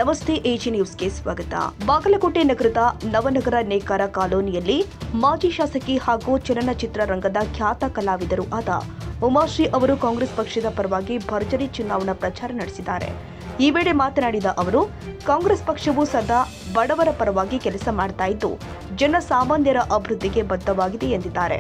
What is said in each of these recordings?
ನಮಸ್ತೆ ಎಜಿ ನ್ಯೂಸ್ಗೆ ಸ್ವಾಗತ. ಬಾಗಲಕೋಟೆ ನಗರದ ನವನಗರ ನೇಕಾರ ಕಾಲೋನಿಯಲ್ಲಿ ಮಾಜಿ ಶಾಸಕಿ ಹಾಗೂ ಚಲನಚಿತ್ರ ರಂಗದ ಖ್ಯಾತ ಕಲಾವಿದರು ಆದ ಉಮಾಶ್ರೀ ಅವರು ಕಾಂಗ್ರೆಸ್ ಪಕ್ಷದ ಪರವಾಗಿ ಭರ್ಜರಿ ಚುನಾವಣಾ ಪ್ರಚಾರ ನಡೆಸಿದ್ದಾರೆ. ಈ ವೇಳೆ ಮಾತನಾಡಿದ ಅವರು, ಕಾಂಗ್ರೆಸ್ ಪಕ್ಷವು ಸದಾ ಬಡವರ ಪರವಾಗಿ ಕೆಲಸ ಮಾಡ್ತಾ ಇದ್ದು ಜನಸಾಮಾನ್ಯರ ಅಭಿವೃದ್ಧಿಗೆ ಬದ್ಧವಾಗಿದೆ ಎಂದಿದ್ದಾರೆ.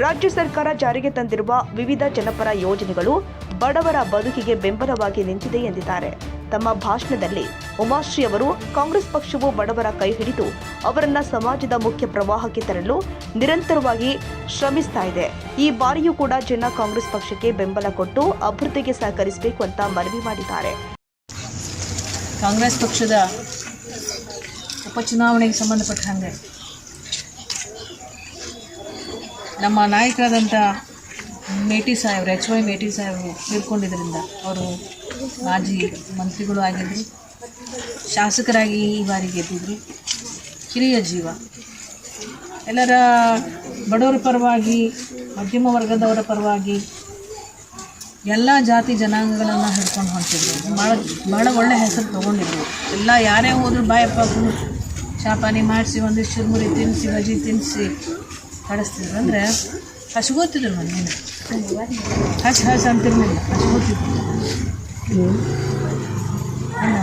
ರಾಜ್ಯ ಸರ್ಕಾರ ಜಾರಿಗೆ ತಂದಿರುವ ವಿವಿಧ ಜನಪರ ಯೋಜನೆಗಳು ಬಡವರ ಬದುಕಿಗೆ ಬೆಂಬಲವಾಗಿ ನಿಂತಿದೆ ಎಂದಿದ್ದಾರೆ. ತಮ್ಮ ಭಾಷಣದಲ್ಲಿ ಉಮಾಶ್ರೀ ಅವರು ಕಾಂಗ್ರೆಸ್ ಪಕ್ಷವು ಬಡವರ ಕೈ ಹಿಡಿದು ಅವರನ್ನ ಸಮಾಜದ ಮುಖ್ಯ ಪ್ರವಾಹಕ್ಕೆ ತರಲು ನಿರಂತರವಾಗಿ ಶ್ರಮಿಸ್ತಾ ಇದೆ. ಈ ಬಾರಿಯೂ ಕೂಡ ಜನ ಕಾಂಗ್ರೆಸ್ ಪಕ್ಷಕ್ಕೆ ಬೆಂಬಲ ಕೊಟ್ಟು ಅಭಿವೃದ್ಧಿಗೆ ಸಹಕರಿಸಬೇಕು ಅಂತ ಮನವಿ ಮಾಡಿದ್ದಾರೆ. ಕಾಂಗ್ರೆಸ್ ಪಕ್ಷದ ಉಪಚುನಾವಣೆಗೆ ಸಂಬಂಧಪಟ್ಟ ಹಾಗೆ ನಮ್ಮ ನಾಯಕರಾದಂಥ ಮೇಟಿ ಸಾಹೇಬ್ರು HY ಮೇಟಿ ಸಾಹೇಬರು ತೀರ್ಕೊಂಡಿದ್ದರಿಂದ ಅವರು ಮಾಜಿ ಮಂತ್ರಿಗಳು ಆಗಿದ್ದರು, ಶಾಸಕರಾಗಿ ಈ ಬಾರಿ ಗೆದ್ದಿದ್ರು. ಹಿರಿಯ ಜೀವ, ಎಲ್ಲರ ಬಡವರ ಪರವಾಗಿ, ಮಧ್ಯಮ ವರ್ಗದವರ ಪರವಾಗಿ ಎಲ್ಲ ಜಾತಿ ಜನಾಂಗಗಳನ್ನು ಹಿಡ್ಕೊಂಡು ಹೊಂಟಿದ್ರು. ಭಾಳ ಒಳ್ಳೆ ಹೆಸರು ತೊಗೊಂಡಿದ್ರು. ಎಲ್ಲ ಯಾರೇ ಹೋದ್ರು ಬಾಯಪ್ಪ ಶಾಪಾನಿ ಮಾಡಿಸಿ ಒಂದಿಷ್ಟು ಚುರುಮುರಿ ತಿನ್ನಿಸಿ ಬಜ್ಜಿ ತಿನ್ನಿಸಿ ಕಳಿಸ್ತಿದ್ರು. ಅಂದರೆ ಹಚ್ಕೋತಿದ್ರು ಮಂದಿನ, ಹಚ್ ಅಂತಿರ್ಲಿಲ್ಲ, ಹಚ್ಕೋತಿದ್ರು.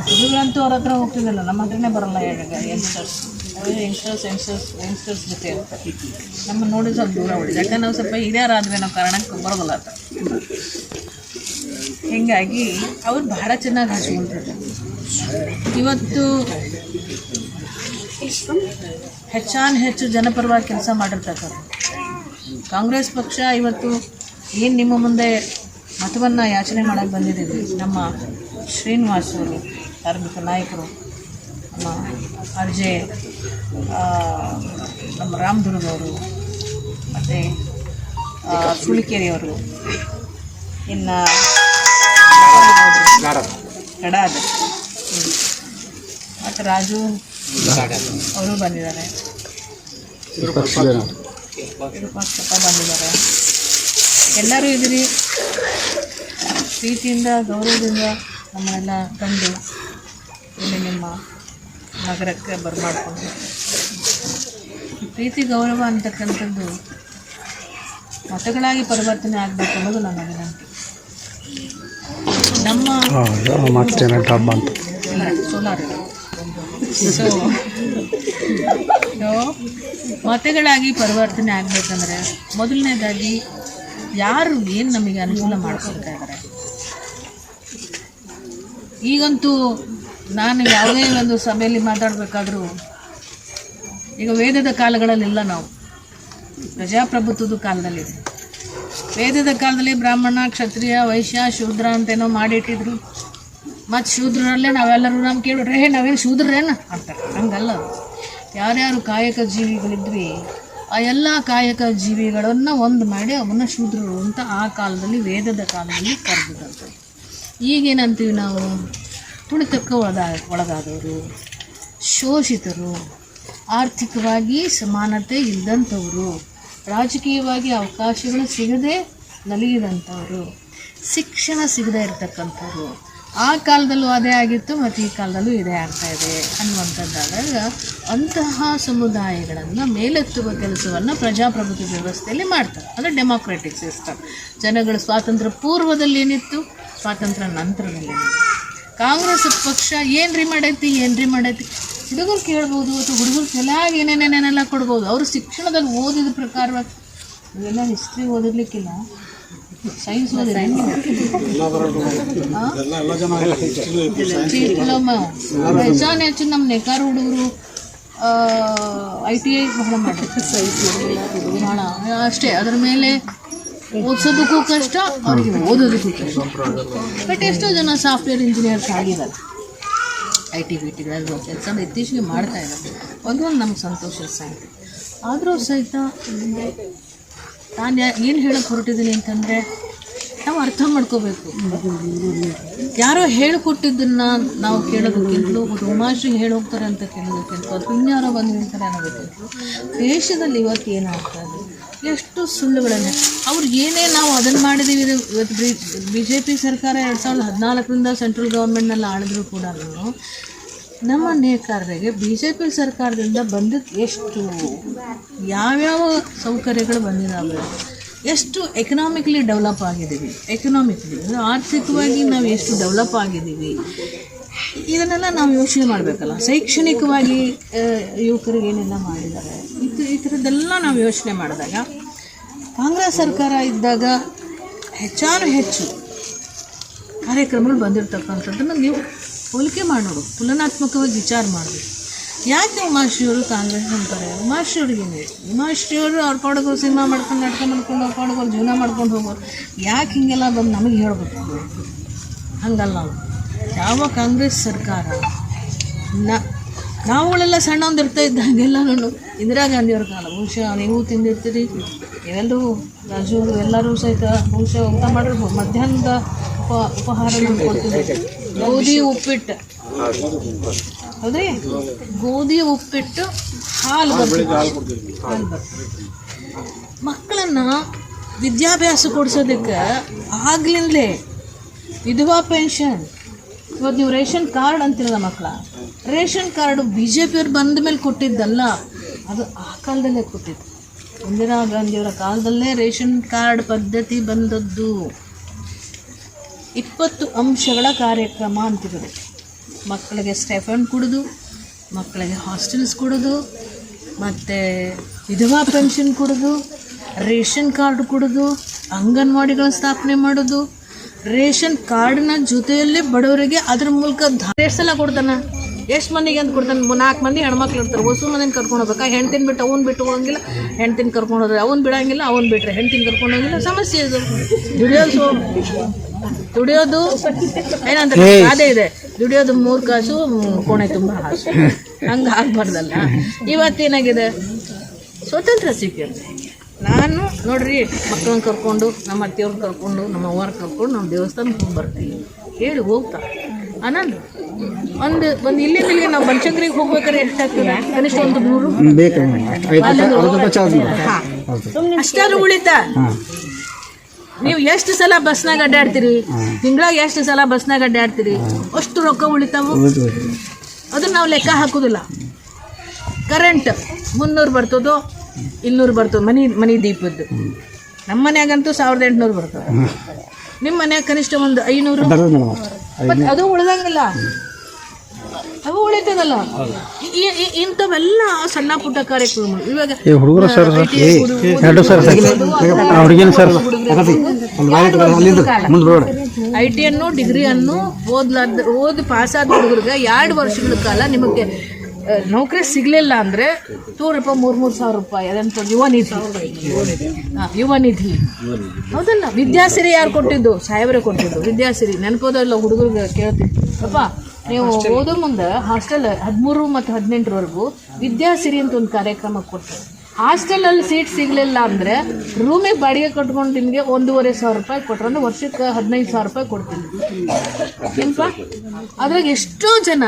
ಹುಡುಗರಂತೂ ಅವ್ರ ಹತ್ರ ಹೋಗ್ತಿದ್ದಿಲ್ಲ, ನಮ್ಮ ಹತ್ರನೇ ಬರೋಲ್ಲ. ಯಂಗ್ಸ್ಟರ್ಸ್ ಜೊತೆ ಇರ್ತಾರೆ. ನಮ್ಮನ್ನು ನೋಡಿ ಸ್ವಲ್ಪ ದೂರ ಹೊಡಿದೆ, ಯಾಕಂದ್ರೆ ನಾವು ಸ್ವಲ್ಪ ಹಿರಿಯರಾದರೆ ನಾವು ಕಾರಣಕ್ಕೆ ಬರೋದಿಲ್ಲ ಅಂತ. ಹೀಗಾಗಿ ಅವ್ರು ಬಹಳ ಚೆನ್ನಾಗಿ ಹಚ್ಕೊಳ್ತಿದ್ರು. ಇವತ್ತು ಹೆಚ್ಚು ಜನಪರವಾಗಿ ಕೆಲಸ ಮಾಡಿರ್ತಕ್ಕಂಥ ಕಾಂಗ್ರೆಸ್ ಪಕ್ಷ ಇವತ್ತು ಏನು ನಿಮ್ಮ ಮುಂದೆ ಮತವನ್ನು ಯಾಚನೆ ಮಾಡೋಕ್ಕೆ ಬಂದಿದ್ದೀವಿ. ನಮ್ಮ ಶ್ರೀನಿವಾಸ್ ಅವರು, ಕಾರ್ಮಿಕ ನಾಯಕರು, ನಮ್ಮ RJ, ನಮ್ಮ ರಾಮದುರ್ಗವರು, ಮತ್ತು ಸುಳಿಕೇರಿಯವರು, ಇನ್ನು ಕಡಾದ ಮತ್ತು ರಾಜು ಅವರು ಬಂದಿದ್ದಾರೆ, ವಿರೂಪಾಕ್ಷಪ್ಪ ಬಂದಿದ್ದಾರೆ. ಎಲ್ಲರೂ ಇದ್ದೀರಿ. ಪ್ರೀತಿಯಿಂದ ಗೌರವದಿಂದ ನಮ್ಮನ್ನೆಲ್ಲ ಕಂಡು ಇಲ್ಲಿ ನಿಮ್ಮ ನಗರಕ್ಕೆ ಬರಮಾಡ್ಕೊಂಡು, ಪ್ರೀತಿ ಗೌರವ ಅಂತಕ್ಕಂಥದ್ದು ಮತಗಳಾಗಿ ಪರಿವರ್ತನೆ ಆಗಬೇಕು ಅನ್ನೋದು ನನ್ನ ವಿನಂತಿ. ನಮ್ಮ ಸೋಲಾರ್ ಮತಗಳಾಗಿ ಪರಿವರ್ತನೆ ಆಗಬೇಕಂದ್ರೆ ಮೊದಲನೇದಾಗಿ ಯಾರು ಏನು ನಮಗೆ ಅನುಕೂಲ ಮಾಡಿಕೊಡ್ತಾ ಇದ್ದಾರೆ. ಈಗಂತೂ ನಾನು ಯಾವುದೇ ಒಂದು ಸಭೆಯಲ್ಲಿ ಮಾತಾಡಬೇಕಾದ್ರೂ, ಈಗ ವೇದದ ಕಾಲಗಳಲ್ಲೆಲ್ಲ ನಾವು ಪ್ರಜಾಪ್ರಭುತ್ವದ ಕಾಲದಲ್ಲಿದೆ. ವೇದದ ಕಾಲದಲ್ಲಿ ಬ್ರಾಹ್ಮಣ, ಕ್ಷತ್ರಿಯ, ವೈಶ್ಯ, ಶೂದ್ರ ಅಂತೇನೋ ಮಾಡಿಟ್ಟಿದ್ರು. ಮತ್ತು ಶೂದ್ರರಲ್ಲೇ ನಾವೆಲ್ಲರೂ ನಮ್ಮ ಕೇಳಿದ್ರೆ ನಾವೇನು ಶೂದ್ರೇನ ಅಂತಾರೆ. ಹಂಗಲ್ಲ. ಯಾರ್ಯಾರು ಕಾಯಕ ಜೀವಿಗಳಿದ್ವಿ ಆ ಎಲ್ಲ ಕಾಯಕ ಜೀವಿಗಳನ್ನು ಒಂದು ಮಾಡಿ ಅವನ್ನ ಶೂದ್ರರು ಅಂತ ಆ ಕಾಲದಲ್ಲಿ, ವೇದದ ಕಾಲದಲ್ಲಿ ಕರೆದಿದ್ದಂಥದ್ದು. ಈಗೇನಂತೀವಿ ನಾವು? ತುಳಿತಕ್ಕೆ ಒಳಗಾದವರು, ಶೋಷಿತರು, ಆರ್ಥಿಕವಾಗಿ ಸಮಾನತೆ ಇದ್ದಂಥವರು, ರಾಜಕೀಯವಾಗಿ ಅವಕಾಶಗಳು ಸಿಗದೆ ನಲಿಗಿದಂಥವರು, ಶಿಕ್ಷಣ ಸಿಗದೇ ಇರತಕ್ಕಂಥವ್ರು. ಆ ಕಾಲದಲ್ಲೂ ಅದೇ ಆಗಿತ್ತು ಮತ್ತು ಈ ಕಾಲದಲ್ಲೂ ಇದೇ ಆಗ್ತಾಯಿದೆ ಅನ್ನುವಂಥದ್ದಾದಾಗ ಅಂತಹ ಸಮುದಾಯಗಳನ್ನು ಮೇಲೆತ್ತುವ ಕೆಲಸವನ್ನು ಪ್ರಜಾಪ್ರಭುತ್ವ ವ್ಯವಸ್ಥೆಯಲ್ಲಿ ಮಾಡ್ತಾರೆ. ಅಂದರೆ ಡೆಮಾಕ್ರೆಟಿಕ್ ಸಿಸ್ಟಮ್. ಜನಗಳ ಸ್ವಾತಂತ್ರ್ಯ ಪೂರ್ವದಲ್ಲಿ ಏನಿತ್ತು, ಸ್ವಾತಂತ್ರ್ಯ ನಂತರದಲ್ಲಿ ಏನಿತ್ತು. ಕಾಂಗ್ರೆಸ್ ಪಕ್ಷ ಏನ್ರಿ ಮಾಡೈತಿ ಹುಡುಗರು ಕೇಳ್ಬೋದು, ಅಥವಾ ಹುಡುಗರು ಕೆಲಾಗಿ ಏನೇನೇನೆಲ್ಲ ಕೊಡ್ಬೋದು. ಅವರು ಶಿಕ್ಷಣದಲ್ಲಿ ಓದಿದ ಪ್ರಕಾರವಾಗಿ ಇವೆಲ್ಲ ಹಿಸ್ಟ್ರಿ ಓದಿರ್ಲಿಕ್ಕಿಲ್ಲ, ಸೈನ್ಸ್ ಓದಿದ್ರೆ ಹೆಚ್ಚು ನಮ್ಮ ನೆಕಾರ ಹುಡುಗರು ITI ಬಹಳ ಮಾಡಿದ್ರು, ಭಾಳ ಅಷ್ಟೇ. ಅದರ ಮೇಲೆ ಓದಿಸೋದಕ್ಕೂ ಕಷ್ಟ, ಅವ್ರಿಗೆ ಓದೋದಕ್ಕೂ ಕಷ್ಟ. ಬಟ್ ಎಷ್ಟೋ ಜನ ಸಾಫ್ಟ್ವೇರ್ ಇಂಜಿನಿಯರ್ಸ್ ಆಗಿದ್ದಾರೆ, IT ಕೆಲಸ ಇತ್ತೀಚೆಗೆ ಮಾಡ್ತಾ ಇದ್ದಾರೆ. ಒಂದು ನಮ್ಗೆ ಸಂತೋಷ ಸಾಯ್ತು. ಆದರೂ ಸಹಿತ ನಾನು ಏನು ಹೇಳೋಕ್ಕೆ ಹೊರಟಿದ್ದೀನಿ ಅಂತಂದರೆ, ನಾವು ಅರ್ಥ ಮಾಡ್ಕೋಬೇಕು. ಯಾರೋ ಹೇಳಿಕೊಟ್ಟಿದ್ದನ್ನು ನಾವು ಕೇಳೋದಕ್ಕಿಂತಲೂ, ಉಮಾಶ್ರೀ ಹೇಳೋಗ್ತಾರೆ ಅಂತ ಕೇಳೋದಕ್ಕಿಂತಲೂ, ಅದು ಇನ್ಯಾರೋ ಬಂದು ಹೇಳ್ತಾರೆ ಅನ್ನೋದಕ್ಕಿಂತಲೂ ದೇಶದಲ್ಲಿ ಇವತ್ತು ಏನಾಗ್ತಾ ಇದೆ, ಎಷ್ಟು ಸುಳ್ಳುಗಳನ್ನು ಅವ್ರು ಏನೇ ನಾವು ಅದನ್ನು ಮಾಡಿದ್ದೀವಿ. ಇವತ್ತು BJP ಸರ್ಕಾರ 2014ರಿಂದ ಸೆಂಟ್ರಲ್ ಗೌರ್ಮೆಂಟ್ನಲ್ಲಿ ಆಳಿದ್ರು ಕೂಡ ನಮ್ಮ ನೇಕಾರರಿಗೆ ಬಿ ಜೆ ಪಿ ಸರ್ಕಾರದಿಂದ ಬಂದಿದ್ದು ಎಷ್ಟು, ಯಾವ್ಯಾವ ಸೌಕರ್ಯಗಳು ಬಂದಿದ್ದಾವೆ, ಎಷ್ಟು ಎಕನಾಮಿಕ್ಲಿ ಡೆವಲಪ್ ಆಗಿದ್ದೀವಿ, ಆರ್ಥಿಕವಾಗಿ ನಾವು ಎಷ್ಟು ಡೆವಲಪ್ ಆಗಿದ್ದೀವಿ, ಇದನ್ನೆಲ್ಲ ನಾವು ಯೋಚನೆ ಮಾಡಬೇಕಲ್ಲ. ಶೈಕ್ಷಣಿಕವಾಗಿ ಯುವಕರಿಗೆ ಏನೆಲ್ಲ ಮಾಡಿದ್ದಾರೆ, ಈ ಥರದ್ದೆಲ್ಲ ನಾವು ಯೋಚನೆ ಮಾಡಿದಾಗ ಕಾಂಗ್ರೆಸ್ ಸರ್ಕಾರ ಇದ್ದಾಗ ಹೆಚ್ಚು ಕಾರ್ಯಕ್ರಮಗಳು ಬಂದಿರತಕ್ಕಂಥದ್ದನ್ನು ನೀವು ಹೋಲಿಕೆ ಮಾಡೋದು, ತುಲನಾತ್ಮಕವಾಗಿ ವಿಚಾರ ಮಾಡಬೇಕು. ಯಾಕೆ ಉಮಾಶ್ರೀಯವರು ಕಾಂಗ್ರೆಸ್ ಅಂತಾರೆ? ಉಮಾಶ್ರೀಯವ್ರಿಗೇನು, ಉಮಾಶ್ರೀಯವರು ಅವ್ರ ಪಾಡಗಳು ಸಿನಿಮಾ ಮಾಡ್ಕೊಂಡು ನಾಟಕ ಮಾಡ್ಕೊಂಡು ಅವ್ರ ಪಾಡಗಳು ಜೀವನ ಮಾಡ್ಕೊಂಡು ಹೋಗೋರು, ಯಾಕೆ ಹಿಂಗೆಲ್ಲ ಬಂದು ನಮಗೆ ಹೇಳ್ಬೇಕು? ಹಂಗಲ್ಲ. ನಾವು ಯಾವ ಕಾಂಗ್ರೆಸ್ ಸರ್ಕಾರ ನಾವುಗಳೆಲ್ಲ ಸಣ್ಣೊಂದಿರ್ತಾ ಇದ್ದಾಗೆಲ್ಲನೂ ಇಂದಿರಾ ಗಾಂಧಿಯವ್ರ ಕಾಲ, ಬಹುಶಃ ನೀವು ತಿಂದಿರ್ತೀರಿ, ಇವೆಲ್ಲರೂ ರಾಜು ಎಲ್ಲರೂ ಸಹಿತ ಬಹುಶಃ ಊಟ ಮಾಡಿರ್ಬೋದು. ಮಧ್ಯಾಹ್ನದ ಉಪಹಾರ ಕೊಡ್ತೀವಿ ಗೋಧಿ ಉಪ್ಪಿಟ್ಟು, ಹೌದ್ರಿ, ಗೋಧಿ ಉಪ್ಪಿಟ್ಟು, ಹಾಲು ಬರ್ತದೆ. ಮಕ್ಕಳನ್ನು ವಿದ್ಯಾಭ್ಯಾಸ ಕೊಡಿಸೋದಕ್ಕೆ ಆಗ್ಲಿಂದಲೇ ವಿಧವಾ ಪೆನ್ಷನ್, ಇವತ್ತು ನೀವು ರೇಷನ್ ಕಾರ್ಡ್ ಅಂತಿರಲ್ಲ ಮಕ್ಕಳ, ರೇಷನ್ ಕಾರ್ಡು ಬಿ ಜೆ ಪಿಯವ್ರು ಬಂದ ಮೇಲೆ ಕೊಟ್ಟಿದ್ದಲ್ಲ, ಅದು ಆ ಕಾಲದಲ್ಲೇ ಕೊಟ್ಟಿದ್ದು. ಇಂದಿರಾ ಗಾಂಧಿಯವರ ಕಾಲದಲ್ಲೇ ರೇಷನ್ ಕಾರ್ಡ್ ಪದ್ಧತಿ ಬಂದದ್ದು. 20 ಅಂಶಗಳ ಕಾರ್ಯಕ್ರಮ ಅಂತಿರೋದು. ಮಕ್ಕಳಿಗೆ ಸ್ಟೈಫಂಡ್ ಕೊಡೋದು, ಮಕ್ಕಳಿಗೆ ಹಾಸ್ಟೆಲ್ಸ್ ಕೊಡೋದು, ಮತ್ತು ವಿಧವಾ ಪೆನ್ಷನ್ ಕೊಡೋದು, ರೇಷನ್ ಕಾರ್ಡ್ ಕೊಡೋದು, ಅಂಗನವಾಡಿಗಳ ಸ್ಥಾಪನೆ ಮಾಡೋದು, ರೇಷನ್ ಕಾರ್ಡ್ನ ಜೊತೆಯಲ್ಲಿ ಬಡವರಿಗೆ ಅದ್ರ ಮೂಲಕ ಎಷ್ಟು ಸಲ ಕೊಡ್ತಾನೆ, ಎಷ್ಟು ಮಂದಿಗೆ ಅಂತ ಕೊಡ್ತಾನೆ? 4 ಮಂದಿ ಹೆಣ್ಮಕ್ಳು ಇರ್ತಾರೆ, ಹೊಸ ಮಂದಿನ ಕರ್ಕೊಂಡು ಹೋಗ್ಬೇಕಾ? ಹೆಣ್ತಿನ ಬಿಟ್ಟು ಅವ್ನು ಬಿಟ್ಟು ಹೋಗಂಗಿಲ್ಲ, ಹೆಣ್ತಿನ ಕರ್ಕೊಂಡು ಹೋದ್ರೆ ಅವ್ನು ಬಿಡೋಂಗಿಲ್ಲ, ಅವ್ನು ಬಿಟ್ಟರೆ ಹೆಣ್ತಿನ ಕರ್ಕೊಂಡು ಹೋಗಿಲ್ಲ. ಸಮಸ್ಯೆ ಇದು. ದುಡಿಯೋದು ಏನಂತಾರೆ ಅದೇ ಇದೆ, ದುಡಿಯೋದು 3 ಕಾಸು, ಕೋಣೆ ತುಂಬ ಹಾಸು. ಹಂಗೆ ಆಗ್ಬಾರ್ದಲ್ಲ. ಇವತ್ತೇನಾಗಿದೆ, ಸ್ವತಂತ್ರ ಸಿಕ್ಕಿರುತ್ತೆ. ನಾನು ನೋಡ್ರಿ ಮಕ್ಕಳನ್ನ ಕರ್ಕೊಂಡು, ನಮ್ಮ ಅತ್ತೆಯವ್ರನ್ನ ಕರ್ಕೊಂಡು, ನಮ್ಮ ಅವ್ವರ ಕರ್ಕೊಂಡು ನಾವು ದೇವಸ್ಥಾನಕ್ಕೆ ಹೋಗಿ ಬರ್ತೀವಿ ಹೇಳಿ ಹೋಗ್ತಾ ಆನಂದ. ಒಂದು ಇಲ್ಲಿಂದ ನಾವು ಬನಶಂಕರಿಗೆ ಹೋಗ್ಬೇಕಾದ್ರೆ ಎಷ್ಟಾಗ್ತದೆ? ಕನಿಷ್ಠ ಒಂದು 100 ಅಷ್ಟಾದ್ರೂ ಉಳಿತ. ನೀವು ಎಷ್ಟು ಸಲ ಬಸ್ನಾಗ ಅಡ್ಡಾಡ್ತೀರಿ, ತಿಂಗಳಾಗ ಎಷ್ಟು ಸಲ ಬಸ್ನಾಗ ಅಡ್ಡಾಡ್ತೀರಿ, ಅಷ್ಟು ರೊಕ್ಕ ಉಳಿತಾವು. ಅದನ್ನ ನಾವು ಲೆಕ್ಕ ಹಾಕೋದಿಲ್ಲ. ಕರೆಂಟ್ 300 ಬರ್ತದೋ 200 ಬರ್ತದೆ, ಮನಿ ದೀಪದ್ದು. ನಮ್ಮ ಮನ್ಯಾಗಂತೂ 1800 ಬರ್ತದೆ. ನಿಮ್ಮ ಮನ್ಯಾಗ ಕನಿಷ್ಠ ಒಂದು 500, ಮತ್ತು ಅದು ಉಳ್ದಂಗಿಲ್ಲ, ಅವು ಉಳಿತದಲ್ಲ. ಇಂಥವೆಲ್ಲ ಸಣ್ಣ ಪುಟ್ಟ ಕಾರ್ಯಕ್ರಮ. ಇವಾಗ IT ಅನ್ನು ಡಿಗ್ರಿಯನ್ನು ಓದಿ ಪಾಸಾದ ಹುಡುಗರಿಗೆ 2 ವರ್ಷಗಳ ಕಾಲ ನಿಮಗೆ ನೌಕರಿ ಸಿಗಲಿಲ್ಲ ಅಂದರೆ 3,000 ರೂಪಾಯಿ ಅದಂತ ಯುವ ನಿಧಿ ಹೌದಲ್ಲ. ವಿದ್ಯಾಸಿರಿ ಯಾರು ಕೊಟ್ಟಿದ್ದು? ಸಾಹೇಬರೇ ಕೊಟ್ಟಿದ್ದು ವಿದ್ಯಾಸಿರಿ. ನೆನಪೋದಲ್ಲ ಹುಡುಗರಿಗೆ ಕೇಳ್ತೀವಿ, ಅಪ್ಪ ನೀವು ಓದೋ ಮುಂದೆ ಹಾಸ್ಟೆಲ್ 13 ಮತ್ತು 18ರವರೆಗೂ ವಿದ್ಯಾಸಿರಿ ಅಂತ ಒಂದು ಕಾರ್ಯಕ್ರಮ ಕೊಡ್ತಾರೆ. ಹಾಸ್ಟೆಲಲ್ಲಿ ಸೀಟ್ ಸಿಗಲಿಲ್ಲ ಅಂದರೆ ರೂಮಿಗೆ ಬಾಡಿಗೆ ಕಟ್ಕೊಂಡು ನಿಮಗೆ 1,500 ರೂಪಾಯಿ ಕೊಟ್ಟರೆ ಅಂದ್ರೆ ವರ್ಷಕ್ಕೆ 15,000 ರೂಪಾಯಿ ಕೊಡ್ತೀನಿ. ಏನಪ್ಪ ಅದ್ರಾಗ ಎಷ್ಟೋ ಜನ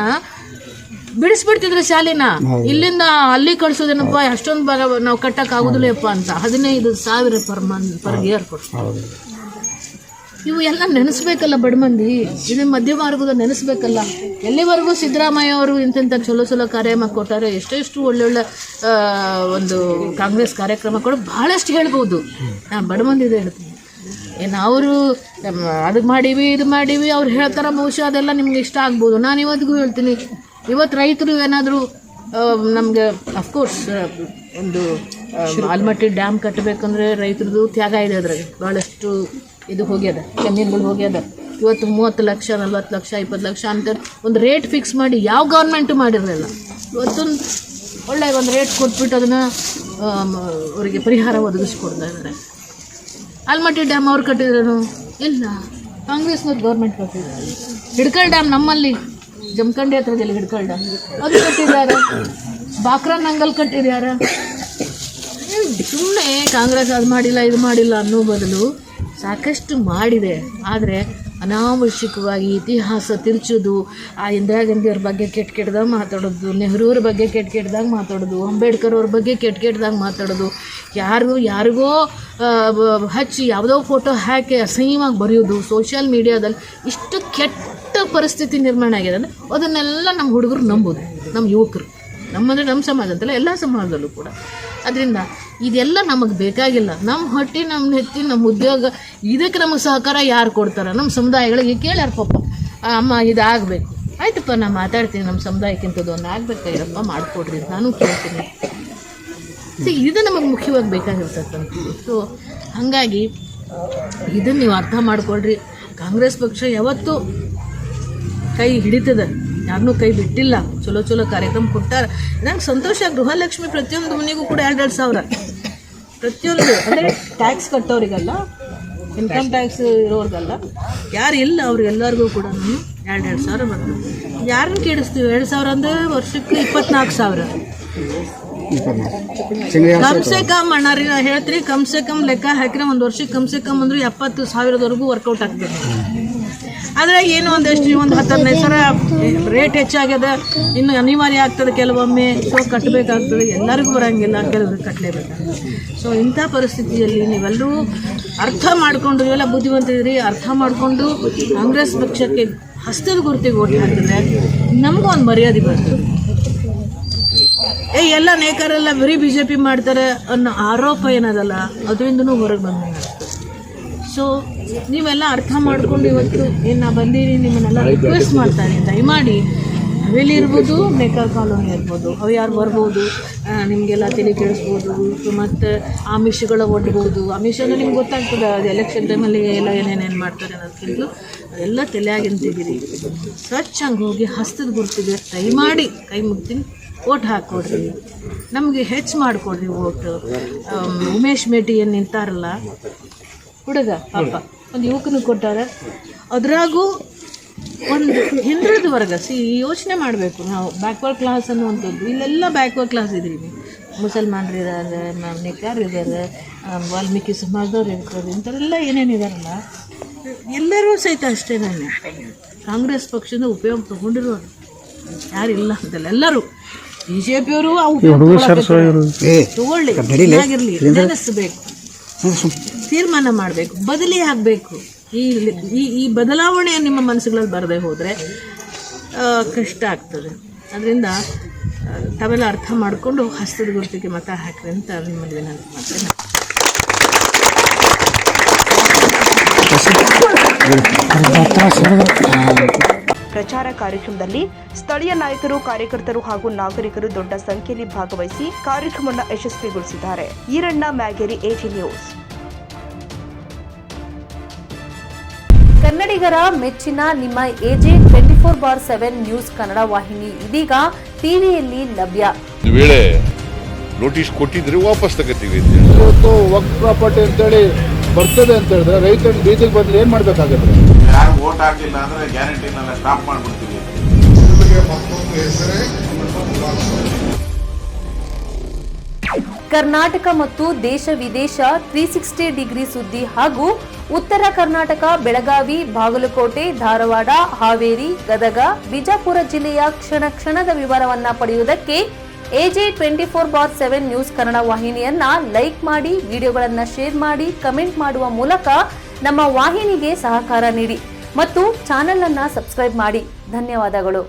ಬಿಡಿಸ್ಬಿಡ್ತಿದ್ರು ಶಾಲೆನ. ಇಲ್ಲಿಂದ ಅಲ್ಲಿ ಕಳ್ಸೋದೇನಪ್ಪ, ಅಷ್ಟೊಂದು ನಾವು ಕಟ್ಟಕ್ಕೆ ಆಗೋದಿಲ್ಲಪ್ಪ ಅಂತ 15,000 ಪರ್ ಇಯರ್ ಕೊಡ್ತಾರೆ. ಇವು ಎಲ್ಲ ನೆನೆಸ್ಬೇಕಲ್ಲ ಬಡ ಮಂದಿ. ಇದು ಮಧ್ಯ ಮಾರ್ಗದ ನೆನೆಸ್ಬೇಕಲ್ಲ. ಎಲ್ಲಿವರೆಗೂ ಸಿದ್ದರಾಮಯ್ಯ ಅವರು ಇಂಥ ಚಲೋ ಕಾರ್ಯಕ್ರಮ ಕೊಟ್ಟಾರೆ. ಎಷ್ಟೆಷ್ಟು ಒಳ್ಳೊಳ್ಳೆ ಒಂದು ಕಾಂಗ್ರೆಸ್ ಕಾರ್ಯಕ್ರಮಗಳು ಭಾಳಷ್ಟು ಹೇಳ್ಬೋದು. ನಾನು ಬಡ ಮಂದಿದೆ ಹೇಳ್ತೀನಿ. ಏನು ಅವರು ಅದು ಮಾಡೀವಿ ಇದು ಮಾಡೀವಿ ಅವ್ರು ಹೇಳ್ತಾರೆ, ಬಹುಶಃ ಅದೆಲ್ಲ ನಿಮ್ಗೆ ಇಷ್ಟ ಆಗ್ಬೋದು. ನಾನು ಇವತ್ತಿಗೂ ಹೇಳ್ತೀನಿ, ಇವತ್ತು ರೈತರು ಏನಾದರೂ ನಮಗೆ ಅಫ್ಕೋರ್ಸ್ ಒಂದು ಆಲ್ಮಟ್ಟಿ ಡ್ಯಾಮ್ ಕಟ್ಟಬೇಕಂದ್ರೆ ರೈತರದ್ದು ತ್ಯಾಗ ಇದೆ. ಅದ್ರಾಗ ಭಾಳಷ್ಟು ಇದು ಹೋಗ್ಯದ, ಜಮೀನುಗಳು ಹೋಗ್ಯದ. ಇವತ್ತು 30 ಲಕ್ಷ 40 ಲಕ್ಷ 20 ಲಕ್ಷ ಅಂತ ಒಂದು ರೇಟ್ ಫಿಕ್ಸ್ ಮಾಡಿ ಯಾವ ಗೌರ್ಮೆಂಟು ಮಾಡಿರಲಿಲ್ಲ. ಇವತ್ತೊಂದು ಒಳ್ಳೆಯ ಒಂದು ರೇಟ್ ಕೊಟ್ಬಿಟ್ಟು ಅದನ್ನು ಅವರಿಗೆ ಪರಿಹಾರ ಒದಗಿಸ್ಕೊಡ್ತಾ ಇದ್ದಾರೆ. ಆಲ್ಮಟ್ಟಿ ಡ್ಯಾಮ್ ಅವ್ರು ಕಟ್ಟಿದ್ರೇನು? ಇಲ್ಲ, ಕಾಂಗ್ರೆಸ್ನವ್ರು ಗೌರ್ಮೆಂಟ್ ಕಟ್ಟಿದ್ದಾರೆ. ಹಿಡ್ಕಲ್ ಡ್ಯಾಮ್ ನಮ್ಮಲ್ಲಿ ಜಮಖಂಡಿ ಹತ್ರದಲ್ಲಿ ಹಿಡ್ಕಲ್ ಡ್ಯಾಮ್ ಅದು ಕಟ್ಟಿದ್ದಾರೆ. ಬಾಕ್ರಾನಂಗಲ್ ಕಟ್ಟಿದ್ದಾರೆ. ಸುಮ್ಮನೆ ಕಾಂಗ್ರೆಸ್ ಅದು ಮಾಡಿಲ್ಲ ಇದು ಮಾಡಿಲ್ಲ ಅನ್ನೋ ಬದಲು ಸಾಕಷ್ಟು ಮಾಡಿದೆ. ಆದರೆ ಅನಾವಶ್ಯಕವಾಗಿ ಇತಿಹಾಸ ತಿರುಚೋದು, ಆ ಇಂದಿರಾ ಗಾಂಧಿಯವ್ರ ಬಗ್ಗೆ ಕೆಟ್ಟದಾಗ ಮಾತಾಡೋದು, ನೆಹರೂರ ಬಗ್ಗೆ ಕೆಟ್ಟದಾಗ ಮಾತಾಡೋದು, ಅಂಬೇಡ್ಕರ್ ಅವ್ರ ಬಗ್ಗೆ ಕೆಟ್ಟದಾಗ ಮಾತಾಡೋದು, ಯಾರಿಗೋ ಹಚ್ಚಿ ಯಾವುದೋ ಫೋಟೋ ಹಾಕಿ ಅಸಹ್ಯವಾಗಿ ಬರೆಯೋದು, ಸೋಷಿಯಲ್ ಮೀಡಿಯಾದಲ್ಲಿ ಇಷ್ಟು ಕೆಟ್ಟ ಕೆಟ್ಟ ಪರಿಸ್ಥಿತಿ ನಿರ್ಮಾಣ ಆಗಿದೆ ಅಂದರೆ ಅದನ್ನೆಲ್ಲ ನಮ್ಮ ಹುಡುಗರು ನಂಬೋದು, ನಮ್ಮ ಯುವಕರು, ನಮ್ಮ ಸಮಾಜ ಅಂತಲ್ಲ ಎಲ್ಲ ಸಮಾಜದಲ್ಲೂ ಕೂಡ. ಅದರಿಂದ ಇದೆಲ್ಲ ನಮಗೆ ಬೇಕಾಗಿಲ್ಲ. ನಮ್ಮ ಹೊಟ್ಟೆ, ನಮ್ಮ ನೆತ್ತಿ, ನಮ್ಮ ಉದ್ಯೋಗ, ಇದಕ್ಕೆ ನಮಗೆ ಸಹಕಾರ ಯಾರು ಕೊಡ್ತಾರೆ? ನಮ್ಮ ಸಮುದಾಯಗಳಿಗೆ ಕೇಳ್ಯಾರ ಪಾಪ, ಅಮ್ಮ ಇದಾಗಬೇಕು, ಆಯ್ತಪ್ಪ ನಾನು ಮಾತಾಡ್ತೀನಿ, ನಮ್ಮ ಸಮುದಾಯಕ್ಕಿಂತದ್ದು ಒಂದು ಆಗಬೇಕಾಗಿರಪ್ಪ ಮಾಡಿಕೊಡ್ರಿ, ನಾನು ಕೇಳ್ತೀನಿ. ಇದು ನಮಗೆ ಮುಖ್ಯವಾಗಿ ಬೇಕಾಗಿರ್ತಕ್ಕಂಥದ್ದು. ಸೊ ಹಾಗಾಗಿ ಇದನ್ನು ನೀವು ಅರ್ಥ ಮಾಡ್ಕೊಳ್ರಿ. ಕಾಂಗ್ರೆಸ್ ಪಕ್ಷ ಯಾವತ್ತೂ ಕೈ ಹಿಡಿತದೆ, ಯಾರನ್ನೂ ಕೈ ಬಿಟ್ಟಿಲ್ಲ. ಚಲೋ ಚಲೋ ಕಾರ್ಯಕ್ರಮ ಕೊಟ್ಟಾರ. ನಂಗೆ ಸಂತೋಷ. ಗೃಹಲಕ್ಷ್ಮಿ ಪ್ರತಿಯೊಂದು ಮನೆಗೂ ಕೂಡ 2,2 ಸಾವಿರ ಪ್ರತಿಯೊಂದು, ಅಂದರೆ ಟ್ಯಾಕ್ಸ್ ಕಟ್ಟೋರಿಗಲ್ಲ, ಇನ್ಕಮ್ ಟ್ಯಾಕ್ಸ್ ಇರೋರಿಗಲ್ಲ, ಯಾರು ಇಲ್ಲ ಅವ್ರಿಗೆಲ್ಲರಿಗೂ ಕೂಡ 2,2 ಸಾವಿರ ಬರ್ತದೆ. ಯಾರನ್ನು ಕೇಳಿಸ್ತೀವಿ? 2,000 ಅಂದರೆ ವರ್ಷಕ್ಕೆ 24,000. ಕಮ್ಸೆ ಕಮ್ ಅಣ್ಣಾರಿ ಹೇಳ್ತೀರಿ, ಕಮ್ಸೆ ಕಮ್ ಲೆಕ್ಕ ಹಾಕಿದ್ರೆ ಒಂದು ವರ್ಷಕ್ಕೆ ಕಮ್ಸೆ ಕಮ್ ಅಂದ್ರೆ 70,000ವರೆಗೂ ವರ್ಕೌಟ್ ಆಗ್ತದೆ. ಆದರೆ ಏನು ಒಂದಷ್ಟು 10-15 ಸಾವಿರ ರೇಟ್ ಹೆಚ್ಚಾಗ್ಯದ, ಇನ್ನು ಅನಿವಾರ್ಯ ಆಗ್ತದೆ ಕೆಲವೊಮ್ಮೆ. ಸೊ ಕಟ್ಟಬೇಕಾಗ್ತದೆ, ಎಲ್ಲರಿಗೂ ಬರೋಂಗಿಲ್ಲ, ಕೆಲವ್ರಿಗೆ ಕಟ್ಟಲೇಬೇಕಾಗ್ತದೆ. ಸೊ ಇಂಥ ಪರಿಸ್ಥಿತಿಯಲ್ಲಿ ನೀವೆಲ್ಲರೂ ಅರ್ಥ ಮಾಡಿಕೊಂಡು, ಇವೆಲ್ಲ ಬುದ್ಧಿವಂತಿದ್ರಿ, ಅರ್ಥ ಮಾಡಿಕೊಂಡು ಕಾಂಗ್ರೆಸ್ ಪಕ್ಷಕ್ಕೆ ಹಸ್ತದ ಗುರುತಿಗೆ ಓಟ್ ಹಾಕಿದ್ರೆ ನಮಗೂ ಒಂದು ಮರ್ಯಾದೆ ಬರ್ತದೆ. ಎಲ್ಲ ನೇಕಾರೆಲ್ಲ ಬರೀ BJP ಮಾಡ್ತಾರೆ ಅನ್ನೋ ಆರೋಪ ಏನದಲ್ಲ, ಅದರಿಂದನೂ ಹೊರಗೆ ಬಂದಂಗೆ. ಸೊ ನೀವೆಲ್ಲ ಅರ್ಥ ಮಾಡ್ಕೊಂಡು ಇವತ್ತು ಏನು ನಾ ಬಂದೀನಿ, ನಿಮ್ಮನ್ನೆಲ್ಲ ರಿಕ್ವೆಸ್ಟ್ ಮಾಡ್ತಾನೆ, ದಯಮಾಡಿ ಹವೇಲಿ ಇರ್ಬೋದು, ನೇಕಾರ್ ಕಾಲೋನಿ ಇರ್ಬೋದು, ಅವು ಯಾರು ಬರ್ಬೋದು, ನಿಮಗೆಲ್ಲ ತಲೆ ಕೇಳಿಸ್ಬೋದು. ಮತ್ತು ಆಮಿಷಗಳ ಒಡ್ಬೋದು. ಆಮಿಷ ಅಂದರೆ ನಿಮ್ಗೆ ಗೊತ್ತಾಗ್ತದೆ, ಅದು ಎಲೆಕ್ಷನ್ ಟೈಮಲ್ಲಿ ಎಲ್ಲ ಏನೇನೇನು ಮಾಡ್ತಾರೆ ಅನ್ನೋದಕ್ಕಿಂತ ಅದೆಲ್ಲ ತಲೆಯಾಗಿಂತಿದ್ದೀರಿ. ಸ್ವಚ್ಛಂಗೆ ಹೋಗಿ ಹಸ್ತದ ಗುರುತಿಗೆ ದಯಮಾಡಿ ಕೈ ಮುಗ್ತೀನಿ ಓಟ್ ಹಾಕ್ಕೊಡ್ರಿ, ನಮಗೆ ಹೆಚ್ಚು ಮಾಡಿಕೊಡ್ರಿ ಓಟು. ಉಮೇಶ್ ಮೇಟಿ ಏನು ನಿಂತಾರಲ್ಲ ಹುಡುಗ, ಪಾಪ ಒಂದು ಯುವಕನಿಗೆ ಕೊಟ್ಟಾರೆ. ಅದ್ರಾಗೂ ಒಂದು ಹಿಂದುಳಿದ ವರ್ಗ, ಯೋಚನೆ ಮಾಡಬೇಕು ನಾವು. ಬ್ಯಾಕ್ವರ್ಡ್ ಕ್ಲಾಸ್ ಅನ್ನುವಂಥದ್ದು, ಇಲ್ಲೆಲ್ಲ ಬ್ಯಾಕ್ವರ್ಡ್ ಕ್ಲಾಸ್ ಇದ್ದೀವಿ. ಮುಸಲ್ಮಾನರು ಇದ್ದಾರೆ, ನೇಕಾರ್ ಇದ್ದಾರೆ, ವಾಲ್ಮೀಕಿ ಸಮಾಜದವ್ರು ಇರ್ತಾರೆ, ಇಂಥವರೆಲ್ಲ ಏನೇನಿದಾರಲ್ಲ ಎಲ್ಲರೂ ಸಹಿತ ಅಷ್ಟೇ. ನಾನು ಕಾಂಗ್ರೆಸ್ ಪಕ್ಷದ ಉಪಯೋಗ ತೊಗೊಂಡಿರೋರು ಯಾರಿಲ್ಲ ಅಂತಲ್ಲ, ಎಲ್ಲರೂ BJPಯವರು ತಗೊಳ್ಳಿ, ಚೆನ್ನಾಗಿರಲಿ, ನೆನೆಸಬೇಕು, ತೀರ್ಮಾನ ಮಾಡಬೇಕು, ಬದಲಿ ಆಗಬೇಕು. ಈ ಬದಲಾವಣೆ ನಿಮ್ಮ ಮನಸ್ಸುಗಳಲ್ಲಿ ಬರದೆ ಹೋದರೆ ಕಷ್ಟ ಆಗ್ತದೆ. ಅದರಿಂದ ತಾವೆಲ್ಲ ಅರ್ಥ ಮಾಡಿಕೊಂಡು ಹಸ್ತದ ಗುರುತಿಗೆ ಮತ ಹಾಕ್ರಿ ಅಂತ ನಿಮ್ಮಲ್ಲಿ ವಿನಂತಿ ಮಾಡ್ತೇನೆ. ಪ್ರಚಾರ ಕಾರ್ಯಕ್ರಮದಲ್ಲಿ ಸ್ಥಳೀಯ ನಾಯಕರು, ಕಾರ್ಯಕರ್ತರು ಹಾಗೂ ನಾಗರಿಕರು ದೊಡ್ಡ ಸಂಖ್ಯೆಯಲ್ಲಿ ಭಾಗವಹಿಸಿ ಕಾರ್ಯಕ್ರಮವನ್ನು ಯಶಸ್ವಿಗೊಳಿಸಿದ್ದಾರೆ. Iranna Mageri, AG news. ಕನ್ನಡಿಗರ ಮೆಚ್ಚಿನ ನಿಮ್ಮ AG 24/7 ನ್ಯೂಸ್ ಕನ್ನಡ ವಾಹಿನಿ ಇದೀಗ ಟಿವಿಯಲ್ಲಿ ಲಭ್ಯ. ವೇಳೆ ನೋಟಿಸ್ ಕೊಟ್ಟಿದ್ರೆ ವಾಪಸ್ ತಗೋತೀವಿ. ಇವತ್ತು ವಕ್ಫ್ ಪ್ರಾಪರ್ಟಿ ಅಂತೇಳಿ ಬರ್ತದೆ ಅಂತ ಹೇಳಿದ್ರೆ ರೈತರ ಬೀದಿಗೆ ಬಂದ್ರೆ ಏನ್ ಮಾಡ್ಬೇಕಾಗತ್ತೆ? ಯಾರು ವೋಟ್ ಹಾಕಿಲ್ಲ ಅಂದ್ರೆ ಗ್ಯಾರಂಟಿನೆಲ್ಲ ಸ್ಟಾಪ್ ಮಾಡ್ಬಿಡ್ತೀವಿ. ಕರ್ನಾಟಕ ಮತ್ತು ದೇಶ ವಿದೇಶ 360 ಡಿಗ್ರಿ ಸುದ್ದಿ ಹಾಗೂ ಉತ್ತರ ಕರ್ನಾಟಕ, ಬೆಳಗಾವಿ, ಬಾಗಲಕೋಟೆ, ಧಾರವಾಡ, ಹಾವೇರಿ, ಗದಗ, ಬಿಜಾಪುರ ಜಿಲ್ಲೆಯ ಕ್ಷಣ ಕ್ಷಣದ ವಿವರವನ್ನ ಪಡೆಯುವುದಕ್ಕೆ AG 24/7 ನ್ಯೂಸ್ ಕನ್ನಡ ವಾಹಿನಿಯನ್ನ ಲೈಕ್ ಮಾಡಿ, ವಿಡಿಯೋಗಳನ್ನ ಶೇರ್ ಮಾಡಿ, ಕಮೆಂಟ್ ಮಾಡುವ ಮೂಲಕ ನಮ್ಮ ವಾಹಿನಿಗೆ ಸಹಕಾರ ನೀಡಿ ಮತ್ತು ಚಾನೆಲ್ ಅನ್ನ ಸಬ್ಸ್ಕ್ರೈಬ್ ಮಾಡಿ. ಧನ್ಯವಾದಗಳು.